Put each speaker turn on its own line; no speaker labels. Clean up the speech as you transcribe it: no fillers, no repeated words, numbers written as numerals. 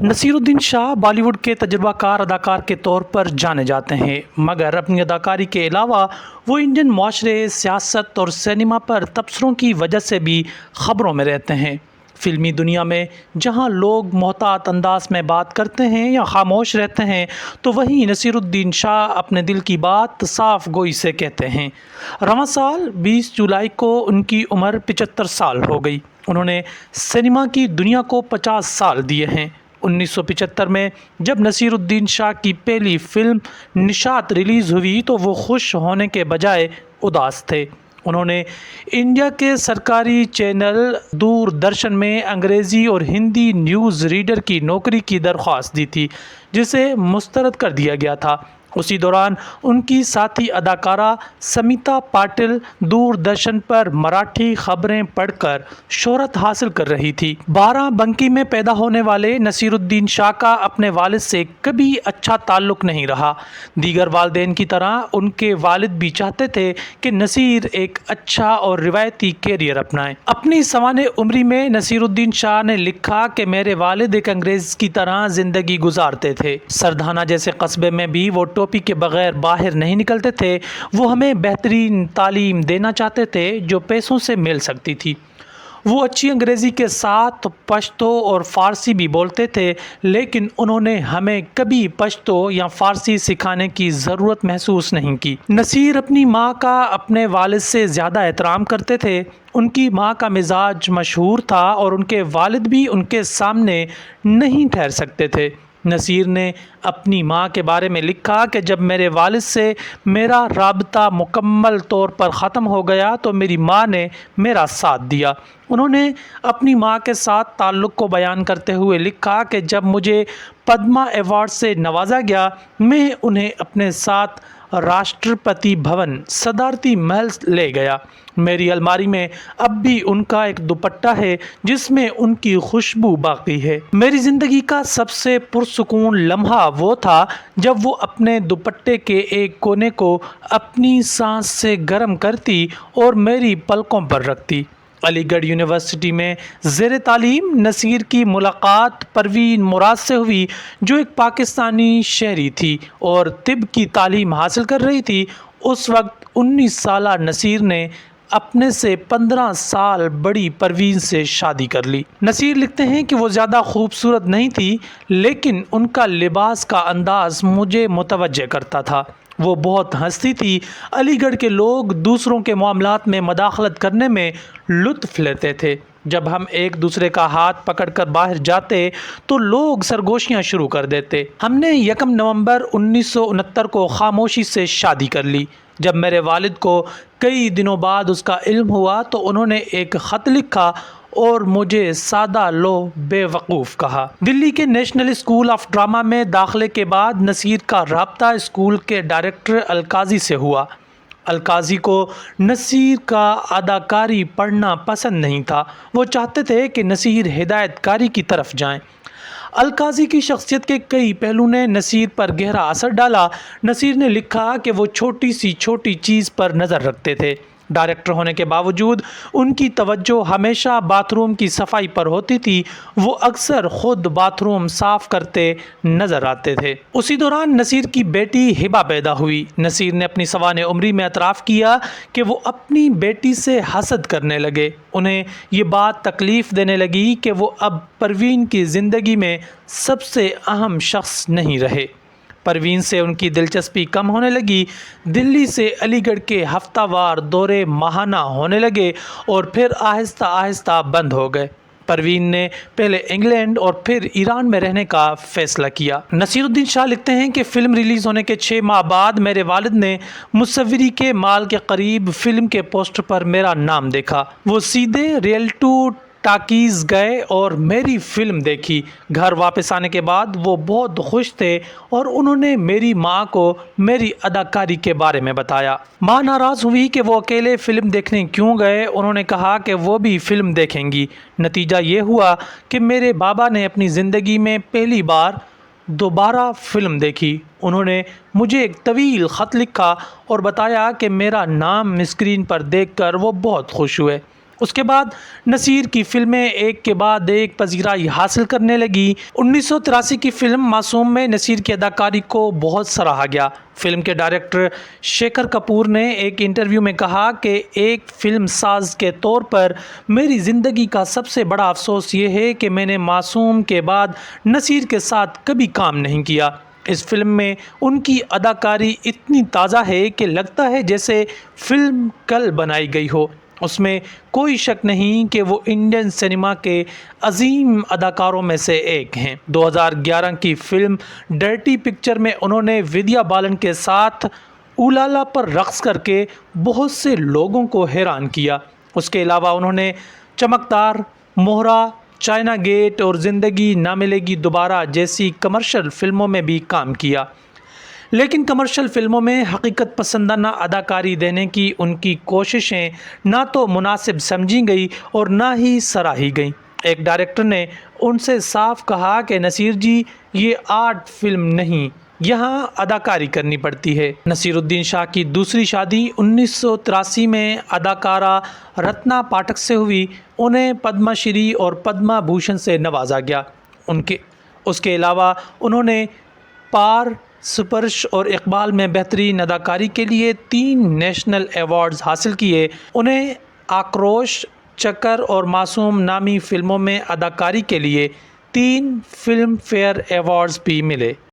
نصیر الدین شاہ بالی would کے تجربہ کار اداکار کے طور پر جانے جاتے ہیں، مگر اپنی اداکاری کے علاوہ وہ انڈین معاشرے، سیاست اور سینما پر تبصروں کی وجہ سے بھی خبروں میں رہتے ہیں۔ فلمی دنیا میں جہاں لوگ محتاط انداز میں بات کرتے ہیں یا خاموش رہتے ہیں، تو وہیں نصیر الدین شاہ اپنے دل کی بات صاف گوئی سے کہتے ہیں۔ رواں سال 20 جولائی کو ان کی عمر 75 سال ہو گئی۔ انہوں نے سینما کی دنیا کو 50 سال دیے ہیں۔ 1975 میں جب نصیر الدین شاہ کی پہلی فلم نشاط ریلیز ہوئی تو وہ خوش ہونے کے بجائے اداس تھے۔ انہوں نے انڈیا کے سرکاری چینل دوردرشن میں انگریزی اور ہندی نیوز ریڈر کی نوکری کی درخواست دی تھی، جسے مسترد کر دیا گیا تھا۔ اسی دوران ان کی ساتھی اداکارہ سمیتا پاٹل دوردرشن پر مراٹھی خبریں پڑھ کر شہرت حاصل کر رہی تھی۔ بارہ بنکی میں پیدا ہونے والے نصیر الدین شاہ کا اپنے والد سے کبھی اچھا تعلق نہیں رہا۔ دیگر والدین کی طرح ان کے والد بھی چاہتے تھے کہ نصیر ایک اچھا اور روایتی کیریئر اپنائیں۔ اپنی سوانح عمری میں نصیر الدین شاہ نے لکھا کہ میرے والد ایک انگریز کی طرح زندگی گزارتے تھے۔ سردھانا جیسے قصبے میں بھی وہ ٹوپی کے بغیر باہر نہیں نکلتے تھے۔ وہ ہمیں بہترین تعلیم دینا چاہتے تھے جو پیسوں سے مل سکتی تھی۔ وہ اچھی انگریزی کے ساتھ پشتو اور فارسی بھی بولتے تھے، لیکن انہوں نے ہمیں کبھی پشتو یا فارسی سکھانے کی ضرورت محسوس نہیں کی۔ نصیر اپنی ماں کا اپنے والد سے زیادہ احترام کرتے تھے۔ ان کی ماں کا مزاج مشہور تھا اور ان کے والد بھی ان کے سامنے نہیں ٹھہر سکتے تھے۔ نصیر نے اپنی ماں کے بارے میں لکھا کہ جب میرے والد سے میرا رابطہ مکمل طور پر ختم ہو گیا تو میری ماں نے میرا ساتھ دیا۔ انہوں نے اپنی ماں کے ساتھ تعلق کو بیان کرتے ہوئے لکھا کہ جب مجھے پدما ایوارڈ سے نوازا گیا، میں انہیں اپنے ساتھ راشٹرپتی بھون صدارتی محل لے گیا۔ میری الماری میں اب بھی ان کا ایک دوپٹہ ہے جس میں ان کی خوشبو باقی ہے۔ میری زندگی کا سب سے پرسکون لمحہ وہ تھا جب وہ اپنے دوپٹے کے ایک کونے کو اپنی سانس سے گرم کرتی اور میری پلکوں پر رکھتی۔ علی گڑھ یونیورسٹی میں زیر تعلیم نصیر کی ملاقات پروین مراد سے ہوئی، جو ایک پاکستانی شہری تھی اور طب کی تعلیم حاصل کر رہی تھی۔ اس وقت 19 سالہ نصیر نے اپنے سے 15 سال بڑی پروین سے شادی کر لی۔ نصیر لکھتے ہیں کہ وہ زیادہ خوبصورت نہیں تھی، لیکن ان کا لباس کا انداز مجھے متوجہ کرتا تھا۔ وہ بہت ہنستی تھی۔ علی گڑھ کے لوگ دوسروں کے معاملات میں مداخلت کرنے میں لطف لیتے تھے۔ جب ہم ایک دوسرے کا ہاتھ پکڑ کر باہر جاتے تو لوگ سرگوشیاں شروع کر دیتے۔ ہم نے 1 نومبر 1969 کو خاموشی سے شادی کر لی۔ جب میرے والد کو کئی دنوں بعد اس کا علم ہوا تو انہوں نے ایک خط لکھا اور مجھے سادہ لو بے وقوف کہا۔ دلی کے نیشنل اسکول آف ڈرامہ میں داخلے کے بعد نصیر کا رابطہ اسکول کے ڈائریکٹر القاضی سے ہوا۔ القاضی کو نصیر کا اداکاری پڑھنا پسند نہیں تھا۔ وہ چاہتے تھے کہ نصیر ہدایت کاری کی طرف جائیں۔ القاضی کی شخصیت کے کئی پہلو نے نصیر پر گہرا اثر ڈالا۔ نصیر نے لکھا کہ وہ چھوٹی سی چھوٹی چیز پر نظر رکھتے تھے۔ ڈائریکٹر ہونے کے باوجود ان کی توجہ ہمیشہ باتھ روم کی صفائی پر ہوتی تھی۔ وہ اکثر خود باتھ روم صاف کرتے نظر آتے تھے۔ اسی دوران نصیر کی بیٹی ہبہ پیدا ہوئی۔ نصیر نے اپنی سوانح عمری میں اعتراف کیا کہ وہ اپنی بیٹی سے حسد کرنے لگے۔ انہیں یہ بات تکلیف دینے لگی کہ وہ اب پروین کی زندگی میں سب سے اہم شخص نہیں رہے۔ پروین سے ان کی دلچسپی کم ہونے لگی۔ دلی سے علی گڑھ کے ہفتہ وار دورے ماہانہ ہونے لگے اور پھر آہستہ آہستہ بند ہو گئے۔ پروین نے پہلے انگلینڈ اور پھر ایران میں رہنے کا فیصلہ کیا۔ نصیر الدین شاہ لکھتے ہیں کہ فلم ریلیز ہونے کے 6 ماہ بعد میرے والد نے مصوری کے مال کے قریب فلم کے پوسٹر پر میرا نام دیکھا۔ وہ سیدھے ریئلٹو ٹاکیز گئے اور میری فلم دیکھی۔ گھر واپس آنے کے بعد وہ بہت خوش تھے اور انہوں نے میری ماں کو میری اداکاری کے بارے میں بتایا۔ ماں ناراض ہوئی کہ وہ اکیلے فلم دیکھنے کیوں گئے۔ انہوں نے کہا کہ وہ بھی فلم دیکھیں گی۔ نتیجہ یہ ہوا کہ میرے بابا نے اپنی زندگی میں پہلی بار دوبارہ فلم دیکھی۔ انہوں نے مجھے ایک طویل خط لکھا اور بتایا کہ میرا نام اسکرین پر دیکھ کر وہ بہت خوش ہوئے۔ اس کے بعد نصیر کی فلمیں ایک کے بعد ایک پذیرائی حاصل کرنے لگی۔ 1983 کی فلم معصوم میں نصیر کی اداکاری کو بہت سراہا گیا۔ فلم کے ڈائریکٹر شیکھر کپور نے ایک انٹرویو میں کہا کہ ایک فلم ساز کے طور پر میری زندگی کا سب سے بڑا افسوس یہ ہے کہ میں نے معصوم کے بعد نصیر کے ساتھ کبھی کام نہیں کیا۔ اس فلم میں ان کی اداکاری اتنی تازہ ہے کہ لگتا ہے جیسے فلم کل بنائی گئی ہو۔ اس میں کوئی شک نہیں کہ وہ انڈین سینما کے عظیم اداکاروں میں سے ایک ہیں۔ 2011 کی فلم ڈرٹی پکچر میں انہوں نے ودیا بالن کے ساتھ اولالا پر رقص کر کے بہت سے لوگوں کو حیران کیا۔ اس کے علاوہ انہوں نے چمکدار، موہرا، چائنا گیٹ اور زندگی نہ ملے گی دوبارہ جیسی کمرشل فلموں میں بھی کام کیا، لیکن کمرشل فلموں میں حقیقت پسندانہ اداکاری دینے کی ان کی کوششیں نہ تو مناسب سمجھی گئی اور نہ ہی سراہی گئیں۔ ایک ڈائریکٹر نے ان سے صاف کہا کہ نصیر جی، یہ آرٹ فلم نہیں، یہاں اداکاری کرنی پڑتی ہے۔ نصیر الدین شاہ کی دوسری شادی 1983 میں اداکارہ رتنا پاٹھک سے ہوئی۔ انہیں پدما شری اور پدما بھوشن سے نوازا گیا۔ اس کے علاوہ انہوں نے پار، سپرش اور اقبال میں بہترین اداکاری کے لیے 3 نیشنل ایوارڈز حاصل کیے۔ انہیں آکروش، چکر اور معصوم نامی فلموں میں اداکاری کے لیے 3 فلم فیئر ایوارڈز بھی ملے۔